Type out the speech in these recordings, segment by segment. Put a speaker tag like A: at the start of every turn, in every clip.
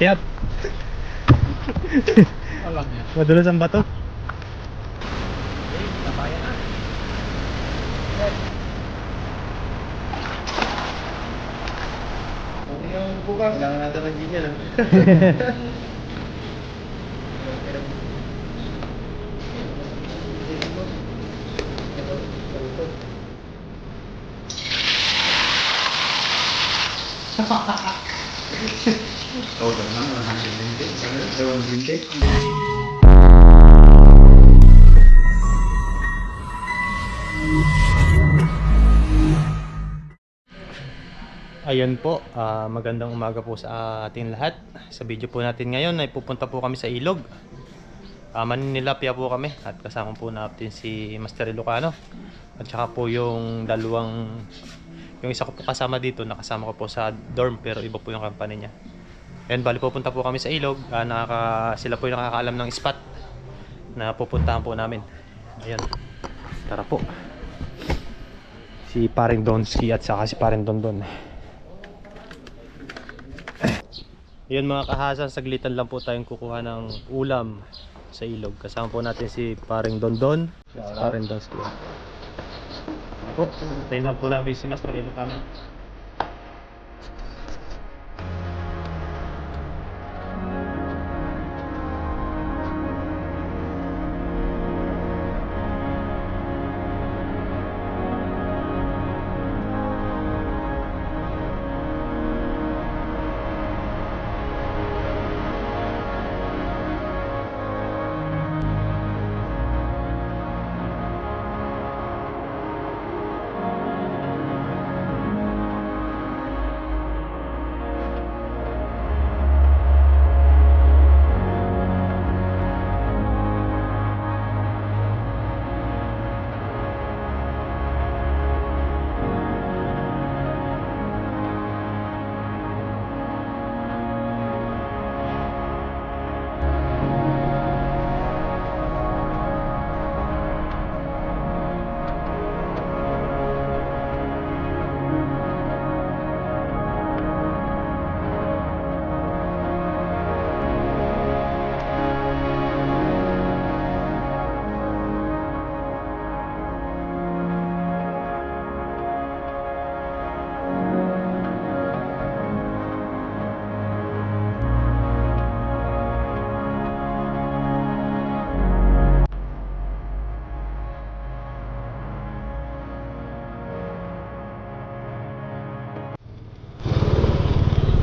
A: Yap.
B: Alam niya.
A: Madulas ang bato.
B: Napaya na. Yung bukas. Kailangan natin ng ganyan. Oh, naman, 120.
A: Ayun po, magandang umaga po sa ating lahat. Sa video po natin ngayon ay pupunta po kami sa ilog. Maninilapya po kami at kasama po natin si Master Ilocano. At saka po yung isa ko po kasama dito, nakasama ko po sa dorm pero iba po yung company niya. Ayun, bali pupunta po kami sa ilog. Sila po yung nakakaalam ng spot na pupuntahan po namin. Ayun, tara po. Si Paring Donski at saka si Paring Dondon. Yun mga kahasa, saglitan lang po tayong kukuha ng ulam sa ilog. Kasama po natin si Paring Dondon, si Paring Donski. Po, tayo na po namin si Master Ilocano.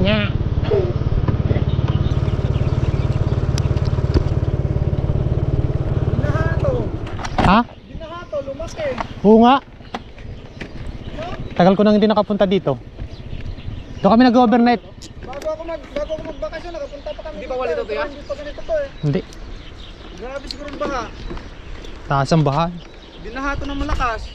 A: Nya.
B: Binahato.
A: Ha?
B: Binahato, lumaki.
A: Oo nga. Tagal ko nang hindi nakapunta dito. Doon kami nag-overnight.
B: Bago ako magbakasyon, nakapunta pa kami. Hindi pa wala ito, ya? Hindi pa ganito to eh.
A: Hindi.
B: Grabe siguro ang baha.
A: Taas ang baha.
B: Binahato ng malakas.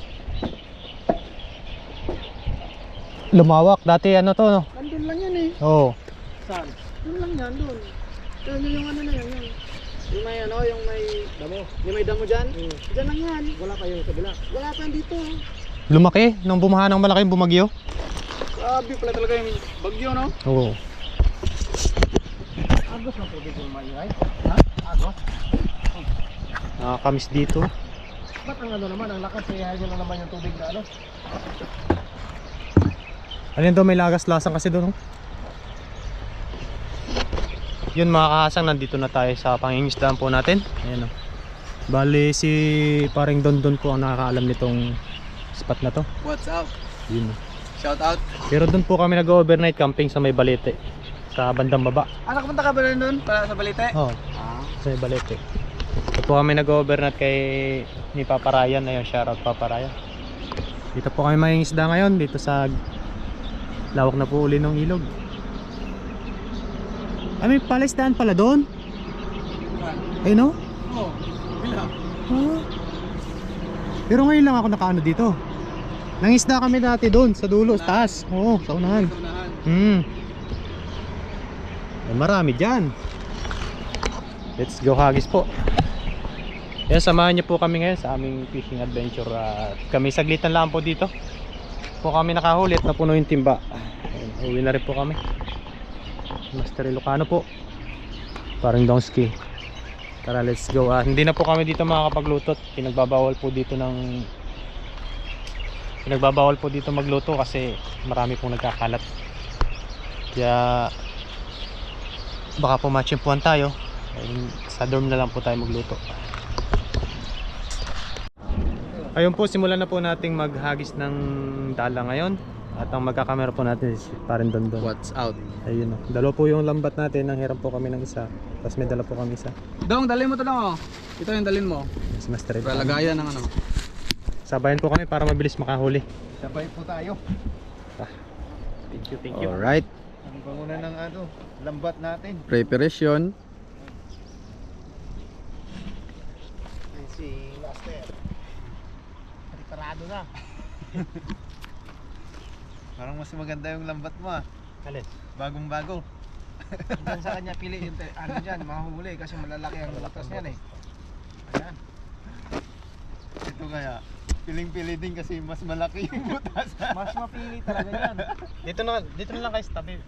A: Lumawak. Dati ano to, no?
B: Nandun lang yan eh.
A: Oo.
B: Saan? Doon lang yan, doon. Yan yung ano na yan, yun. Yung may ano, yung may damo. Yung may damo dyan? Dyan lang yan. Wala kayong kabila? Wala pa dito.
A: Lumaki nung bumaha ng malaking bumagyo.
B: Grabe pala talaga yung bagyo, no?
A: Oo.
B: Agos ng tubig yung maingay. Ha? Agos?
A: Nakakamiss dito.
B: Ba't ang ano naman, ang lakas eh, high lang naman yung tubig na ano?
A: Alin daw, may lagas-lasang kasi doon, no? Yun mga kahasang, nandito na tayo sa pangingisdaan po natin. Ayan, no? Bali si Paring Dondon po ang nakakaalam nitong spot na to.
B: What's up?
A: Yun, no?
B: Shout out.
A: Pero doon po kami nag-overnight camping sa may Balete, sa bandang baba.
B: Ah, nakapunta ka ba rin doon para sa Balite?
A: Oo, sa may Balete. Ito po kami nag-overnight kay ni Papa Ryan. Ayun, shoutout Papa Ryan. Dito po kami mangingisda ngayon, dito sa lawak na po uli ng ilog. Ay, may palisdaan pala doon. Ay, no?
B: Oo, wala.
A: Ah. Pero ngayon lang ako nakaano dito. Nangisda kami dati doon sa dulo, sa taas. Oo, sa unahan. Ay, marami dyan. Let's go hagis po. Yan, samahan niyo po kami ngayon sa aming fishing adventure. Kami saglitan lang po dito. Po kami nakahuli at napuno yung timba. Ayun, uwi na rin po kami. Master Ilocano po. Parang Donsky. Tara, let's go. Hindi na po kami dito makakapagluto. Pinagbabawal po dito magluto kasi marami pong nagkakalat. Kaya baka po matsimpuan tayo. Sa dorm na lang po tayo magluto. Ayun po, simulan na po nating maghagis ng dala ngayon. At ang magkakamera po natin is parang Dondon.
B: What's out?
A: Ayun o. Dalawa po yung lambat natin. Nanghiram po kami ng isa. Tapos may dala po kami isa.
B: Dong, dalhin mo to dong. Ito yung dalhin mo.
A: Si Master Ed.
B: Lagayan ng ano.
A: Sabayan po kami para mabilis makahuli.
B: Sabay po tayo.
A: Thank you.
B: Alright.
C: Ang panguna ng ano, lambat natin.
B: Preparation.
C: Ay, si Master. Preparado na. Parang mas maganda yung lambat mo ah.
A: Alin?
C: Bagong bago. Hanggang sa kanya pili yung ano dyan, mahuli kasi malalaki ang butas niyan eh. Ayan. Ito kaya, piling-pili din kasi mas malaki yung butas. Mas mapili talaga yan.
A: Dito na lang kayo sa tabi.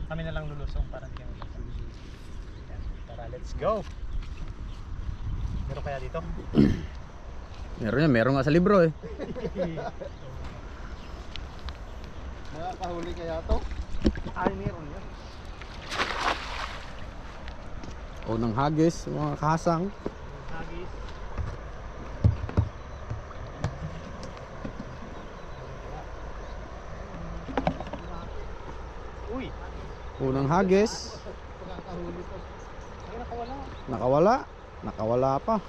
A: Kami na lang lulusong para hindi kami lulusong. Yan. Tara, let's go. Meron kaya dito?
B: Meron nga sa libro eh.
C: Makakahuli kaya to? Ay, meron yan.
B: Unang hagis, mga kasang.
A: Hagis. Uy!
B: Unang hagis.
C: Makakahuli to.
A: Ay, nakawala.
B: Nakawala pa.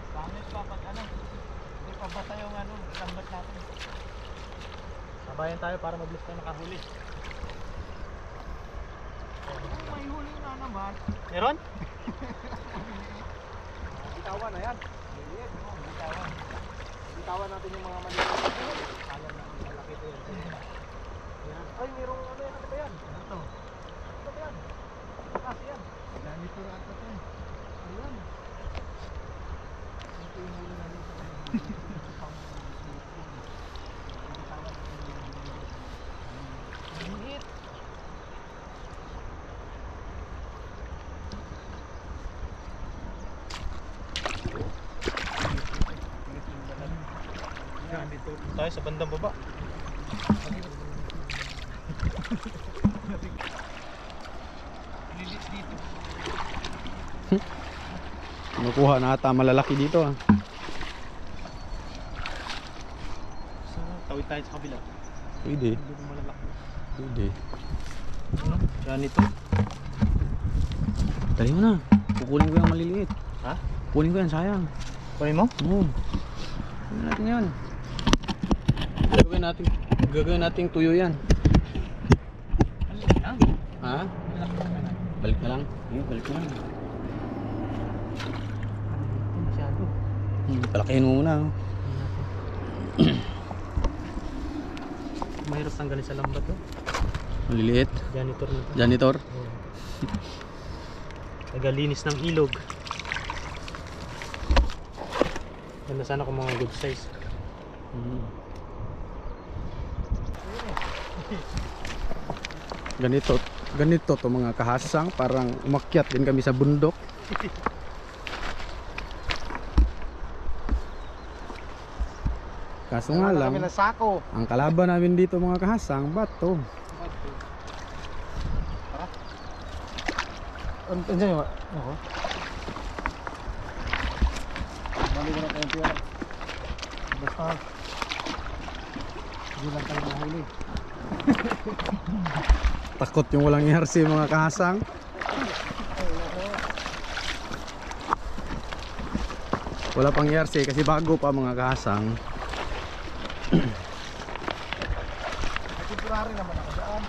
C: Pangit pa pag ano, hindi pa bata yung ano, lambat natin.
A: Sabayan tayo para mabilis tayo makahuli.
C: May huli na naman.
A: Meron?
C: Bitawan na yan. Maliit, no? Bitawan. Bitawan natin yung mga maliit. Alam na malaki ito yan. Yan. Ay, mayroong ano yan. Ano ba yan? Ano to? Ano ba yan? Kasi yan. Ganito na ito eh. Ayan. Ito yung huli natin sa maliit.
A: Dito tayo sa bandang baba.
C: Lilis dito.
B: Kinukuha na ata malalaki dito ah.
A: So, tawid tayo sa kabila.
B: Pwede.
A: Hindi ko malalaki.
B: Pwede.
A: Ano? Ganito.
B: Dali mo na. Kukunin ko yung maliliit.
A: Ha?
B: Kukunin ko yan, sayang.
A: Kunin mo?
B: Oo. Kunin natin yan. Gagawin natin tuyo yan.
A: Ano lang?
B: Ha? Balik na lang. Balik na lang.
A: Masyado.
B: Palakihin mo muna.
A: Mahirap tanggalin sa lambat to.
B: Maliliit.
A: Janitor na to.
B: Janitor.
A: Nagalinis ng ilog. Ganda sana kung mga good size.
B: Ganito to mga kahasang, parang umakyat din kami sa bundok. Kaso nga lang,
C: Kami na sako.
B: ang kalaban namin dito mga kahasang, bato.
A: Andiyan yung ako.
C: Mali ko na tayong pera. Basta hindi lang tayo mahuli.
B: Takot yung walang ERC mga kahasang. Wala pang ERC kasi bago pa mga kahasang.
C: Temporary naman ako daan.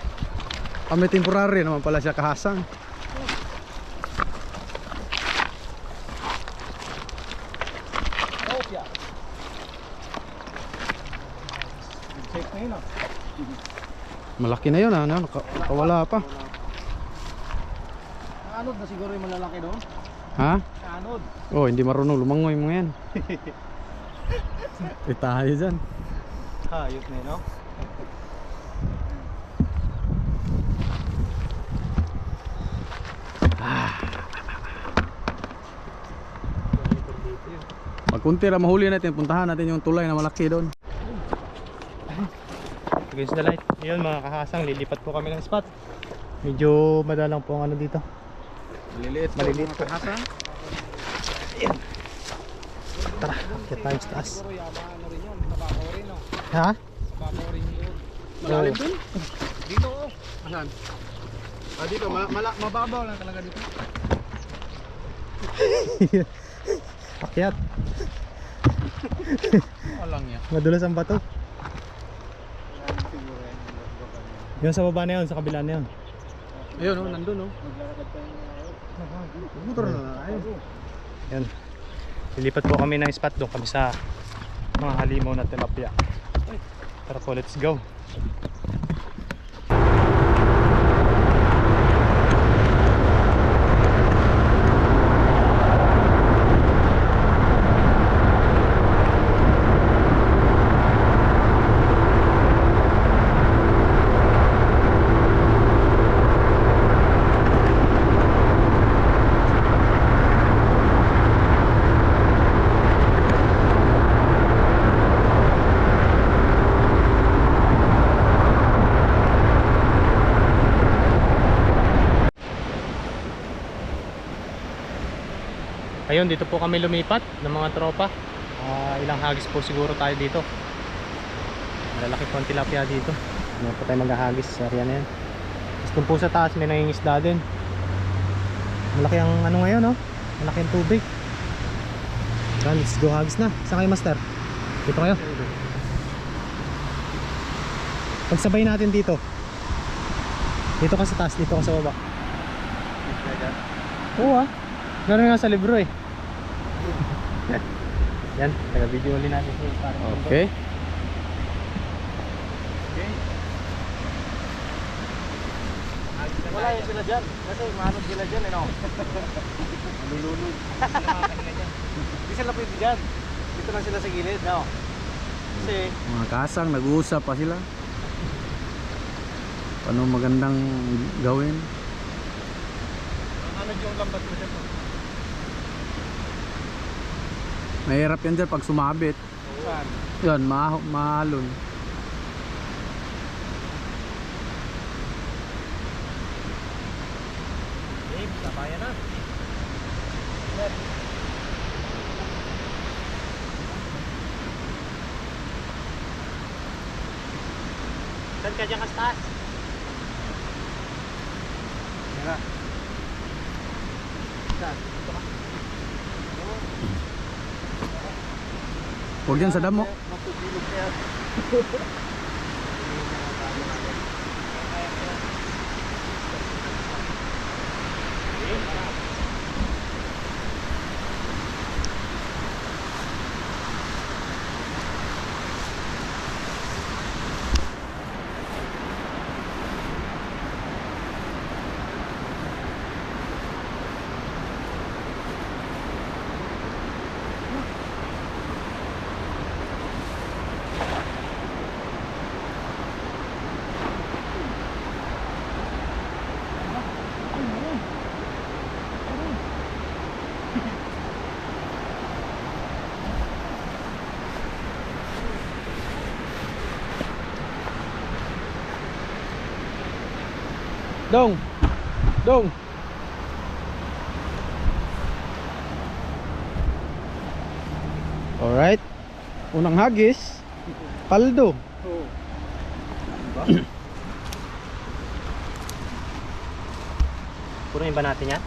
B: May temporary naman pala siya kahasang.
C: Opya. Safe na yun ah.
B: Malaki na yun ano, nakawala pa.
C: Anod na siguro yung malalaki doon.
B: Ha?
C: Anod.
B: Oh, hindi marunong lumangoy mga yan. Tayo dyan.
C: Hayop na yun, no?
B: Pag kunti ra mahuli natin, puntahan natin yung tulay na malaki doon.
A: Against the light. Yun mga kahasang, lilipat po kami ng spot. Medyo madalang po ang ano dito.
B: Maliliit
A: Maliliit
B: po mga kahasa.
A: Tara, akit tayo sa taas.
C: Siguro yaman na rin yun. Nababaw rin, no?
A: Ha?
C: Nababaw rin yun.
B: Malalim doon?
C: Dito, oh.
B: Asan? Ah, dito, mababaw lang talaga dito.
A: Akyat.
B: Walang yan.
A: Madulas ang bato. Yung sa baba na yun, sa kabila na yun.
B: Ayun, oh, nandun, oh. Motor na ayun.
A: Yan. Lilipat po kami ng spot doon kami sa mga halimaw na tilapia. Tara po, let's go. Ayun, dito po kami lumipat ng mga tropa. Ilang hagis po siguro tayo dito. Malalaki po ang tilapia dito. Ano po tayo maghahagis sa area na yan. Tapos dun po sa taas may nangingisda din. Malaki ang ano ngayon, no? Malaki ang tubig. Yan, let's go hagis na. Saan kayo, master? Dito kayo. Pagsabay natin dito. Dito ka sa taas, dito ka sa baba. Oo, ah. Gano'n nga sa libro eh. Yan, taga-video ulit natin si parang
B: Okay.
C: Wala yung sila dyan. Kasi mahanap sila dyan, eh, no? Nalulunod. Hindi sila pwede dyan. Dito lang sila sa gilid, no? Kasi,
B: Mga kasang, nag-uusap pa sila. Paano magandang gawin?
C: ano yung lambat mo dyan, no?
B: Mahirap yan dyan pag sumabit.
C: Saan?
B: Yan, mahalon.
C: Babe, sabayan na.
A: Saan ka dyan ka sa taas?
C: Tara. Saan? Dito ka.
B: Huwag yan sa damo.
C: Matutulog ka yan.
B: Dong! Dong! Alright. Unang hagis. Paldo.
C: Oo.
A: Punuin ba natin yan?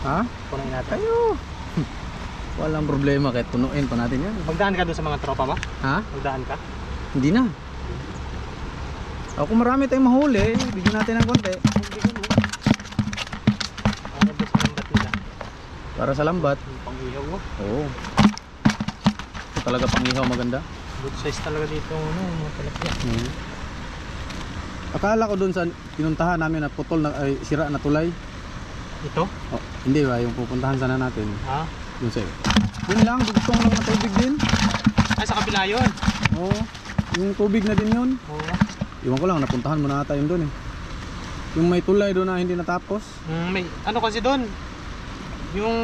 B: Ha?
A: Punuin natin.
B: Kayo. Walang problema kahit punuin pa natin yan.
A: Magdaan ka doon sa mga tropa mo?
B: Ha?
A: Magdaan ka?
B: Hindi na. Kung marami tayong mahuli, bigyan natin ng konti.
A: Ano doon sa lambat nila?
B: Para sa lambat.
A: Yung pang-ihaw mo.
B: Oo. Ito talaga pang-ihaw maganda.
A: Good size talaga dito, ano, mga tilapia.
B: Akala ko dun sa pinuntahan namin na putol na ay sira na tulay.
A: Ito?
B: Oh, hindi ba yung pupuntahan sana natin?
A: Ha?
B: Yun sa'yo. Yun lang, dugtong lang na tubig din.
A: Ay, sa kabila yun.
B: Oo.
C: Yung tubig na din yun.
A: Oo.
C: Iwan ko lang, napuntahan mo na ata yun doon eh. Yung may tulay doon na hindi natapos.
A: May ano kasi doon, yung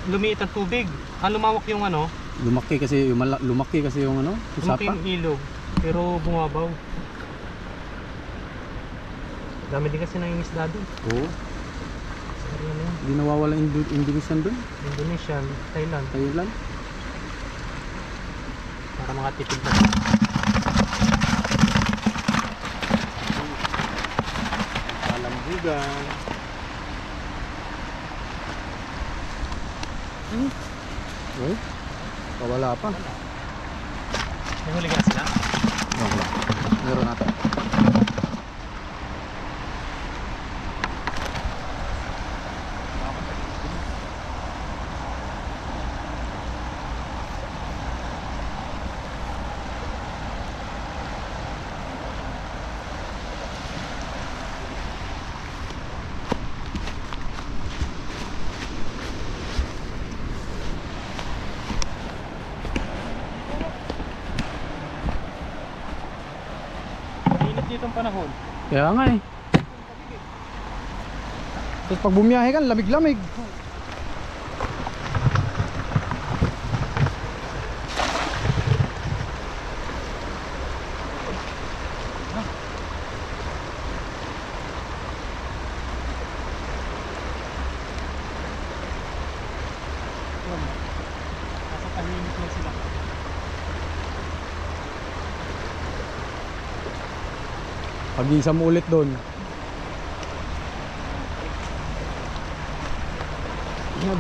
A: lumiit ang tubig. Lumawak yung ano,
C: Lumaki kasi yung ano, yung
A: lumaki
C: sapa.
A: yung ilog, pero bumabaw. Dami din kasi nang isda doon.
C: Oo.
A: Sorry ano yun,
C: Hindi nawawala yung Indonesian doon.
A: Indonesia, Thailand,
C: Thailand.
A: para mga tipid na.
C: Kalambugan. Uy, pawala pa.
A: May huli ka na sila?
C: Wala. Meron natin.
A: Mainit dito ang panahon.
C: Kaya nga eh. Tapos pag bumiyahe ka, lamig-lamig.
A: Nasa tahimik lang sila.
C: Pag-isa mo ulit doon.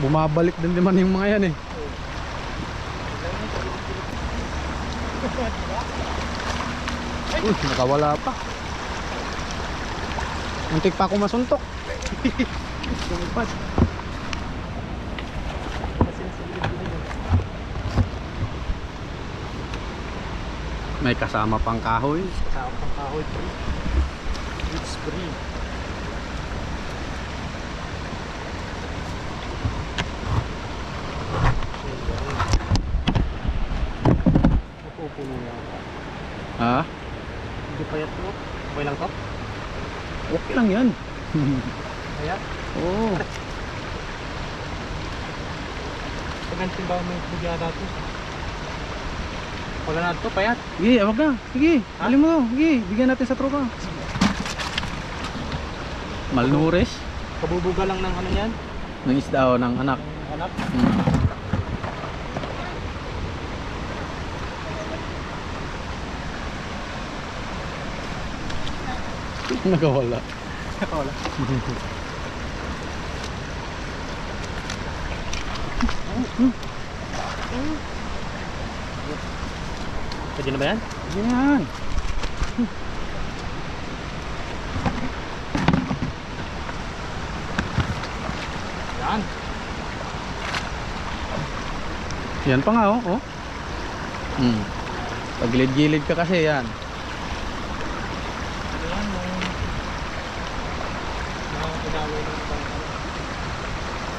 C: Bumabalik din naman yung mga yan eh. Uy, nakawala pa. Muntik pa ako masuntok. Lumipad. May kasama pang kahoy.
A: Sa pang kahoy tree. It's free. Napupuno na.
C: Ha?
A: Hindi payat mo. Okay lang to?
C: Okay lang yan.
A: Payat?
C: Oo.
A: Pagantin ba may bigyan natin? Wala na ito, payat.
C: Sige, awag na. Sige,
A: Ha?
C: alin mo to. Sige, bigyan natin sa tropa. Malnourished.
A: Kabubuga lang ng ano yan.
C: Ng isda o ng anak.
A: Anak.
C: Nagawala.
A: Wala. Pwede na ba yan?
C: Yan.
A: Yan.
C: Yan pa nga oh. Oh. Pagilid-gilid ka kasi yan.
A: Ano yan? Mga pinaway ng pangkala.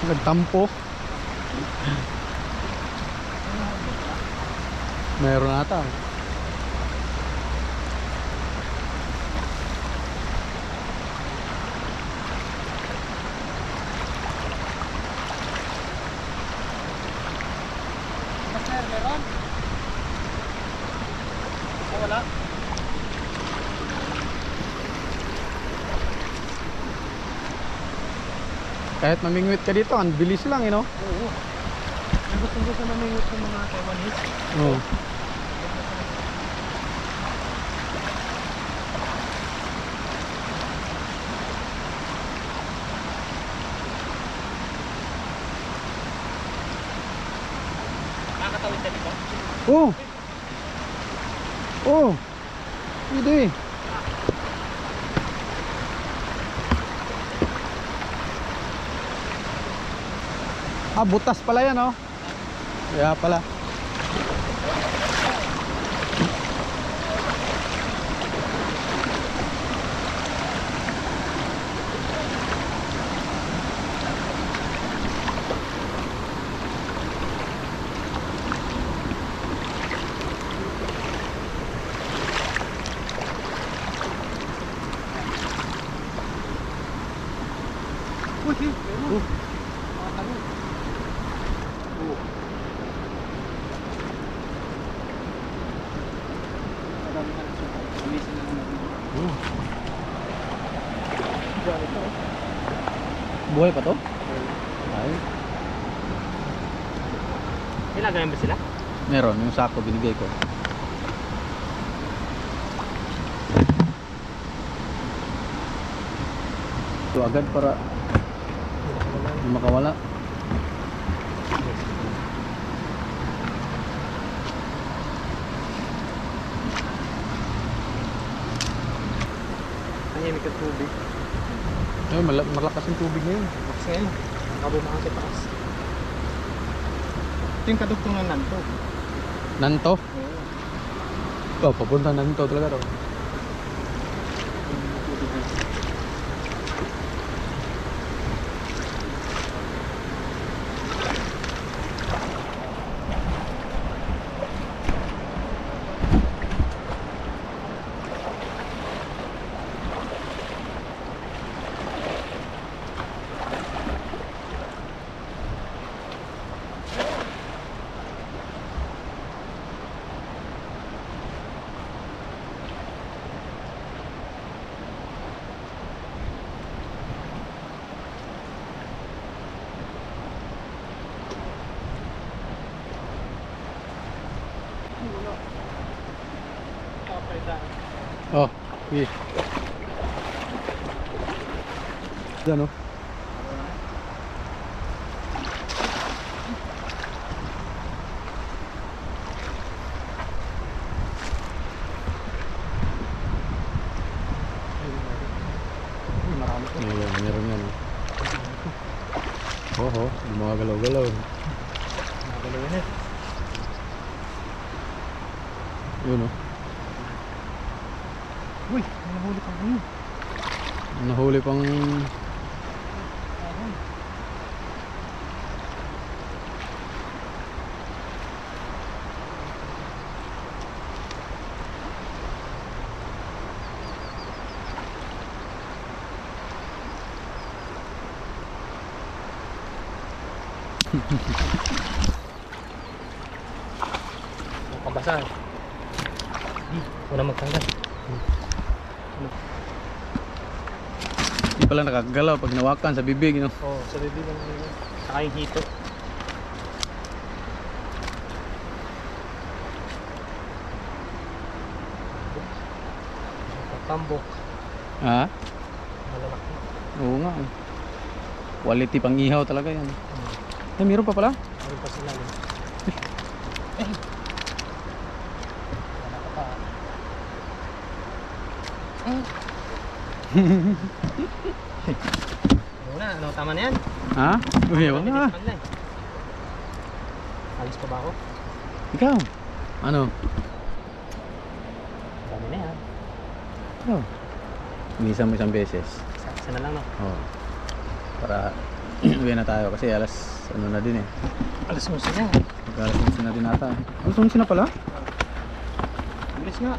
C: Nagtampo. Meron ata.
A: Master, meron? Wala?
C: Kahit mamingwit ka dito, ang bilis lang, you know?
A: Oo. Ang gusto sa mamingot ng mga Taiwanese.
C: Oo.
A: Nakakatawid ka dito?
C: Oh. Oh. Pwede. Butas pala yan, oh. Kaya pala. Mga tanong. Marami na lang siya. Amisin na lang natin. Diyan ito.
A: Buhay pa to? Ay.
B: Ilagayan ba sila?
A: Meron, yung sako binigay ko. Ito agad para hindi makawala.
B: Tahimik ang tubig.
A: Ay, malakas yung tubig ngayon.
B: Kasi ngayon, nakabumahan sa taas. Ito yung kadugtungan nanto.
A: Nanto? Oh, papunta Nanto talaga to. Oh, iya. Diyan oh.
B: Marami po.
A: Iya, meron yan oh. Oh, di mga galaw-galaw.
B: Nagalawin eh.
A: Yun oh.
B: Uy, may nahuli pang ano.
A: Nahuli pang
B: Nakabasa eh. Wala magtanggal.
A: di pala nakagalaw pag nawakan sa bibig, no?
B: Oo, sa bibig ng ano. Saka yung hito. Tambok.
A: Ha?
B: Malalaki.
A: Oo nga. Eh. Quality pang ihaw talaga yan. Ay, meron pa pala?
B: Meron pa sila. Muna, ano, tama na yan?
A: Ha? Uy,
B: Mabilis
A: wala.
B: man lang. Alis pa ba ako?
A: Ikaw? Ano?
B: Dami na yan.
A: Oh. Minsan mo isang beses.
B: Isa na lang, no?
A: Oh. Para uwi na tayo kasi alas ano na din eh.
B: Alas 11 na.
A: Alas 11 na din ata. Alas 11 na pala?
B: Bilis nga.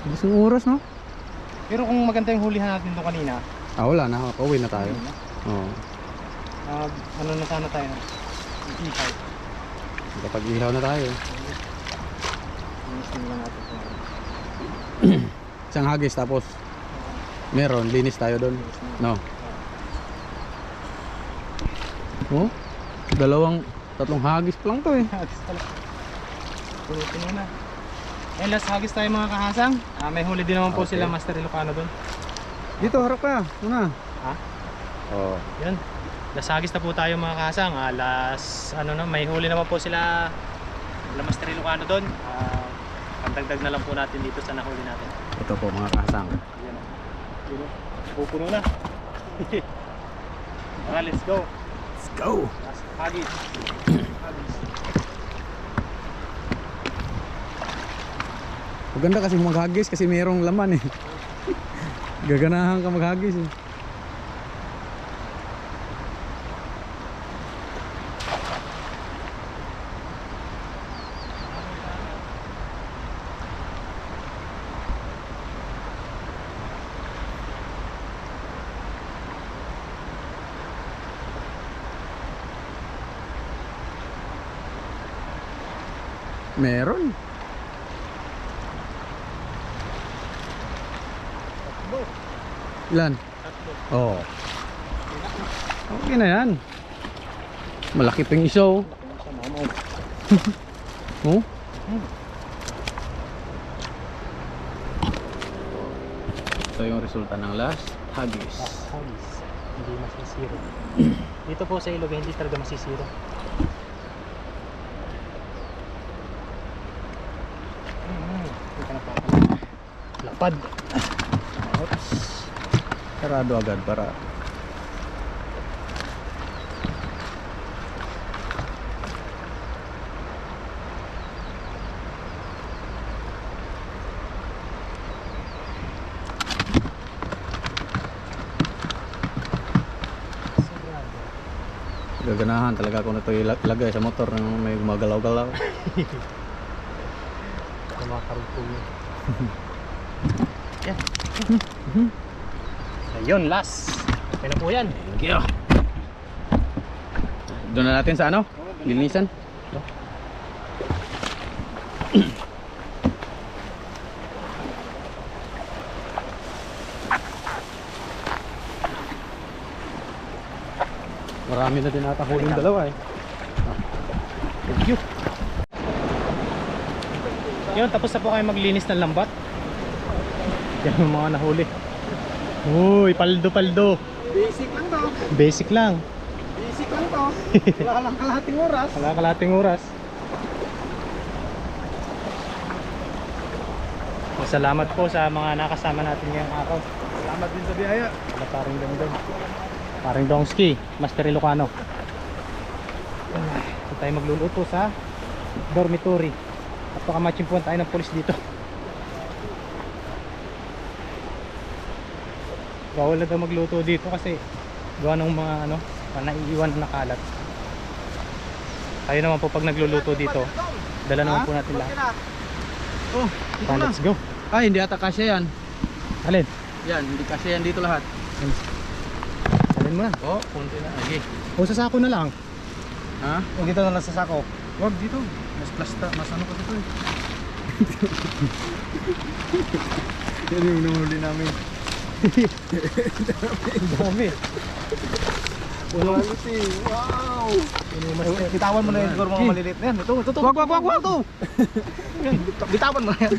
A: Alas ng oras, no?
B: Pero kung maganda yung hulihan natin doon kanina,
A: Ah, wala na. Pauwi na tayo. Oo.
B: ano na sana tayo? Ihaw.
A: Kapag ihaw na tayo.
B: Linis na lang natin.
A: Isang hagis tapos meron, linis tayo doon. No. Oh? Tatlong hagis pa lang to eh.
B: Hagis pala. Pulutin mo na. Eh, last hagis tayo mga kahasang. May huli din naman po
A: Okay.
B: sila Master Ilocano doon.
A: Dito, harap ka. Muna.
B: Ha?
A: Oo.
B: Yun. Last hagis na po tayo mga kahasang. May huli naman po sila Master Ilocano doon. Pantagdag na lang po natin dito sa nahuli natin.
A: Ito po mga kasang.
B: Yan o. Yun o. Pupuno na. Tara, let's go.
A: Let's go!
B: Last hagis. Hagis.
A: Maganda kasi maghagis kasi mayroong laman eh. Gaganahan ka maghagis eh.
D: Meron. Ilan? Oo. Okay na yan. Malaki pang iso. Oh? Ito yung resulta ng last hagis.
A: Hagis. Hindi masisiro. Dito po sa ilog, hindi talaga masisiro. Hindi ka napapala. Lapad.
D: Oops. Sarado agad para gaganahan talaga kung ito ilagay sa motor nang may gumagalaw-galaw.
A: Kumakarugtong yun. Yan. Ayun, last. Okay na po yan.
D: Thank you. Doon na natin sa ano? Linisan. Marami na din ata huling dalawa eh.
A: Thank you. Yun, tapos na po kayo maglinis ng lambat. Yan yung mga nahuli. Uy, paldo.
B: Basic lang to.
A: Basic lang.
B: Basic lang to. Wala lang kalahating oras.
A: Wala kalating oras. Salamat po sa mga nakasama natin ngayong araw.
B: Salamat din sa biyaya.
A: Wala paring dongdong. Paring dongski, Master Ilocano. So tayo magluluto sa dormitory. At pakamatchimpuan tayo ng polis dito. Bawal na daw magluto dito kasi gawa ng mga ano, naiiwan na kalat. Tayo naman po pag nagluluto dito, dala naman po natin lahat.
D: Oh,
A: So, let's go.
D: ay hindi ata kasya yan.
A: Alin?
D: Yan, hindi kasya yan dito lahat.
A: Alin mo na.
D: Oh, kunti na. Lagi.
A: O sa sako na lang.
D: Ha?
B: O dito na lang sa sako.
D: Wag dito. Mas plasta, mas ano pa dito eh.
B: Yan yung nahuli namin.
A: Dami.
B: Quality. Wow. Bitawan mo na yung siguro mga maliliit na yan. Ito.
D: Wag.
B: Bitawan mo na yan.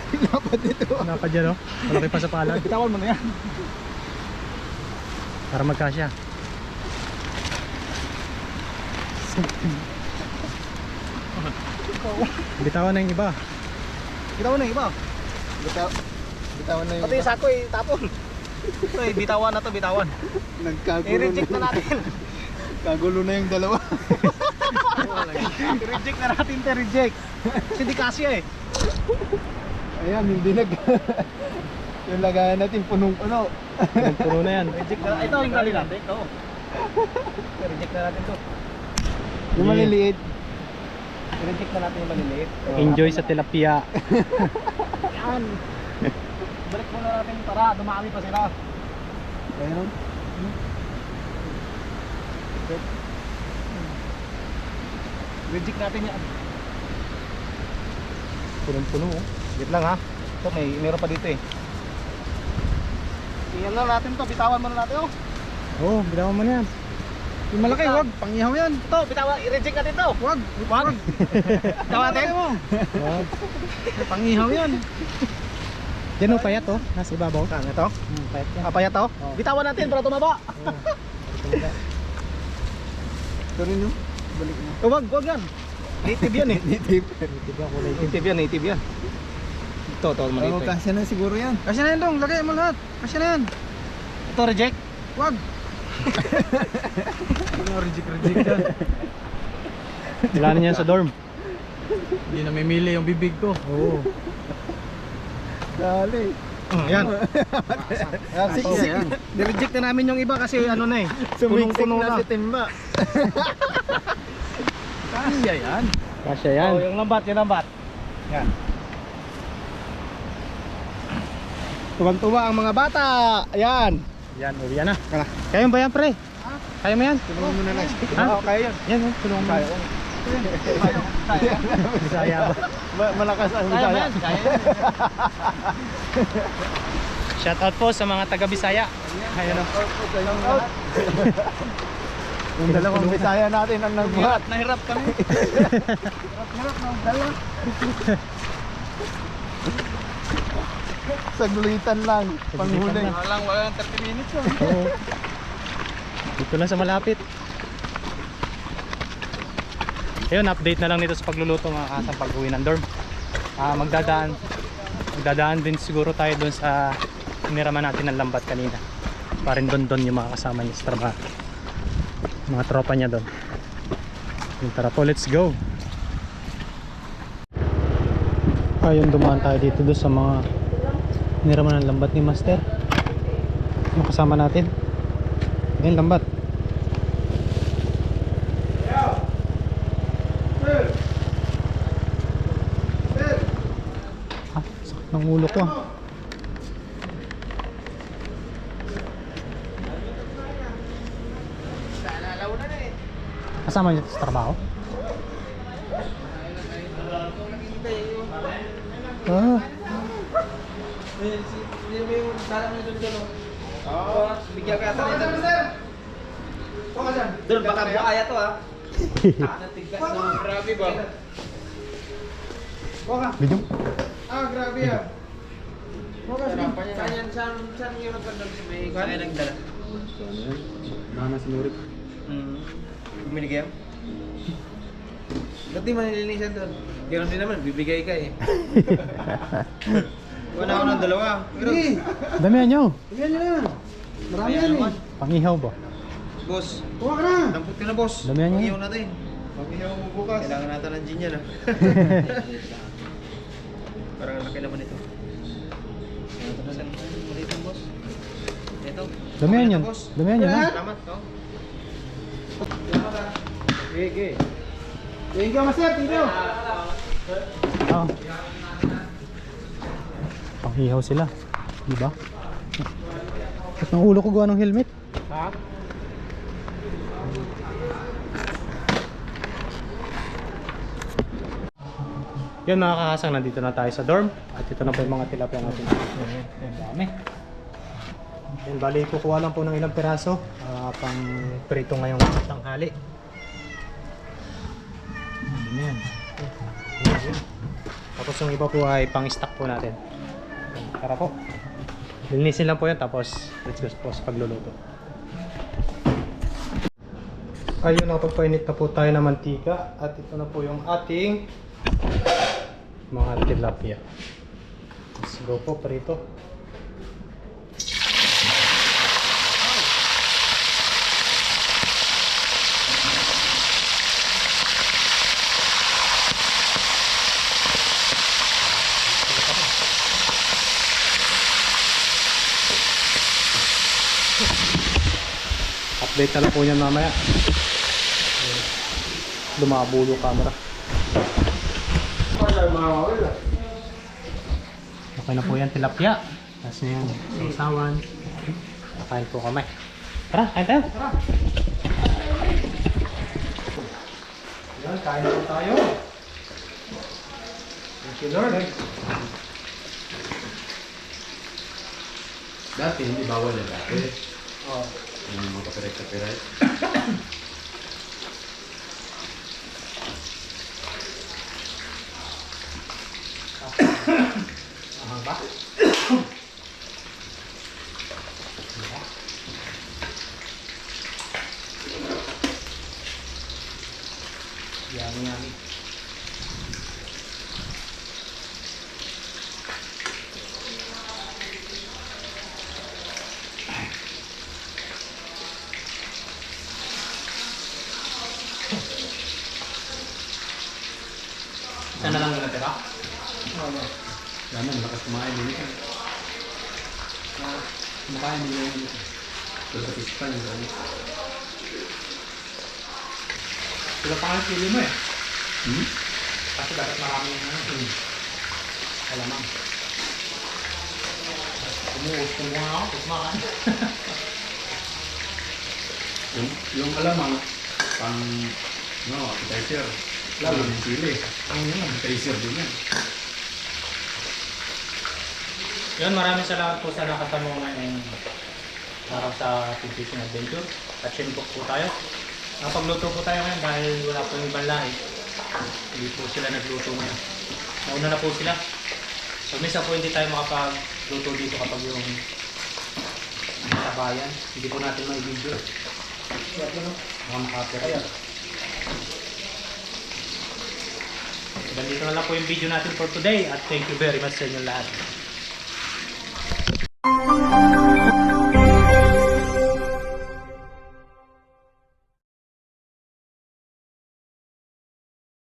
B: Dapat dito.
A: Napad dyan, no? Malaki pa sa palad.
B: Bitawan mo na yan.
A: Para magkasya. Bitawan na yung iba.
B: Bitawan na yung iba. Bitawan na yung pati yung sako tapon. Ito bitawan na to, bitawan. I-reject na natin.
C: Kagulo na yung dalawa.
B: I-reject na natin to, reject. Kasi di kasya eh.
C: Ayan, hindi yung lagayan natin punong-puno.
A: Puno na yan.
B: Reject na. Ito yung gali natin. Ito. I-reject na natin to.
C: Yung maliliit.
B: I-reject na natin yung maliliit.
A: Enjoy sa tilapia.
B: Yan. Balik muna natin para dumami pa sila.
C: Ayun.
B: Reject natin yan.
A: Punong-puno, oh.
B: Wait lang ha. Ito meron pa dito eh. Tingnan lang natin to, bitawan muna natin oh.
A: Oo, bitawan mo na yan.
D: Yung malaki, wag. Pangihaw yan.
B: Ito, bitawan, i-reject natin to.
D: Wag.
B: Wag. Bitawan natin.
A: Wag.
D: Pangihaw yan.
A: Yan o, payat, oh. Nasa ibabaw.
B: Saan ito?
A: Payat yan.
B: Kapaya to? Bitawan natin para tumaba.
C: Ito rin yung balik mo.
B: Wag yan. Native yan eh.
C: Native.
B: Native yan, native yan. Ito, maliit
C: Oh,
B: eh.
C: kasya na siguro yan.
D: Kasya na yan dong. Lagay mo lahat. Kasya na yan.
B: Ito, reject.
D: Wag. Reject yan.
A: Wala na yan sa dorm.
D: Hindi na mimili yung bibig ko.
A: Oo.
C: Dali.
B: Yan.
C: Yan,
B: Siksik.
D: yan.
B: Nireject na namin yung iba kasi ano na eh.
C: Sumiksik
B: Punong-puno
C: na si Timba.
D: Kasya yan.
A: Kasya yan.
B: Oh, yung lambat. Yan. Tuwang-tuwa ang mga bata. Ayan.
A: Yan, uwi yan na.
B: Kaya.
A: Kaya mo ba yan, pre? Kaya mo yan?
C: Tulungan mo na lang.
A: Ha?
B: Oo, kaya yan.
A: Yan, oh. Tulungan mo.
B: Kaya.
A: Bisaya ba?
C: Malakas ang
B: Kaya ba
C: Bisaya.
B: yan? Kaya yan.
A: Shout out po sa mga taga Bisaya. Ayun o.
C: Yung dalawang Bisaya natin ang nagbuhat.
B: Nahirap kami.
C: Hirap ng dala. Saglitan lang. Panghuli.
A: lang.
B: Walang 30 minutes yun.
A: Oo. Dito lang sa malapit. Ayun, update na lang nito sa pagluluto mga kasang pag-uwi ng dorm. Magdadaan din siguro tayo doon sa niraman natin ng lambat kanina. Parin doon yung mga kasama niya sa trabaho. Mga tropa niya doon. Yung tara po, let's go. Ayun, dumaan tayo dito doon sa mga niraman ng lambat ni Master. Yung kasama natin. Ayun, lambat. Ah, sakit ng ulo ko. Kasama niyo sa trabaho? Ah,
B: Bigyan ka ata rin. Doon, baka buhaya to ha. Natigas na. Grabe ba?
A: video.
B: Grabe ah. Saan yung nagkandang si may kaya nagdala?
D: Nana sinurit.
B: Bumili kayo? Ba't di manilinisan doon? Ganoon din naman, bibigay ka eh. Wala ako ng dalawa. Pero,
A: Damihan nyo.
B: bigyan nyo na yan. Marami
C: Ano
B: yan eh.
A: Pangihaw ba?
B: Boss, kuha ka na. Dampot ka na boss.
A: Damihan nyo.
B: Pag-ihaw natin. Pag-ihaw mo bukas. Kailangan natin ng gin yan ah. Parang laki naman ito. Saan dito boss? Ito.
A: Damihan
B: Okay na
A: yan.
B: to, boss.
A: Damihan yan ha.
B: Salamat no? Salamat ah. Okay. Thank you, Master. Thank you.
A: Ah. Pangihaw sila. Diba? At ng ulo ko gawa ng helmet.
B: Ha?
A: Yun mga kahasang, nandito na tayo sa dorm. At ito na po yung mga tilapia natin. Ang dami. Yan, bali kukuha lang po ng ilang piraso pang prito ngayong tanghali. Ano na yan? Tapos yung iba po ay pang stock po natin. Tara po. Linisin lang po yan tapos let's go po sa pagluluto. Ayun, nakapagpainit na po tayo ng mantika at ito na po yung ating mga tilapia. Let's go po, prito. Update na lang po yan mamaya. Lumabulo camera. Okay na po yan, tilapia. Tapos na yan, sausawan. Kain po kami. Tara, kain tayo. Yan, kain po tayo. Thank you, Lord.
D: Dati hindi bawal yan dati.
A: Oh.
D: Yung mga copyright.
A: Ahang ba? Yummy, yummy. Isa na lang yung natira?
D: Dami, malakas kumain din ito. Kumakain din yung ito sa pispan.
A: Sila pa nga pili mo eh.
D: Hmm?
A: Kasi dapat marami yung alamang. Umuus kung mga ako, tapos makain.
D: Yung alamang, pang, no, appetizer.
C: Lalo ng sili. Tracer din yan.
A: Yun, maraming salamat po sa nakasama mo ngayong araw sa Fishing Adventure. At Shinbok po tayo. Napagluto po tayo ngayon dahil wala po yung ibang lahi. Hindi po sila nagluto ngayon. Nauna na po sila. Pag minsan po hindi tayo makapagluto dito kapag yung sa bayan. Hindi po natin ma-video. Mga makapira. Ganito na lang po yung video natin for today. At thank you very much sa inyo lahat.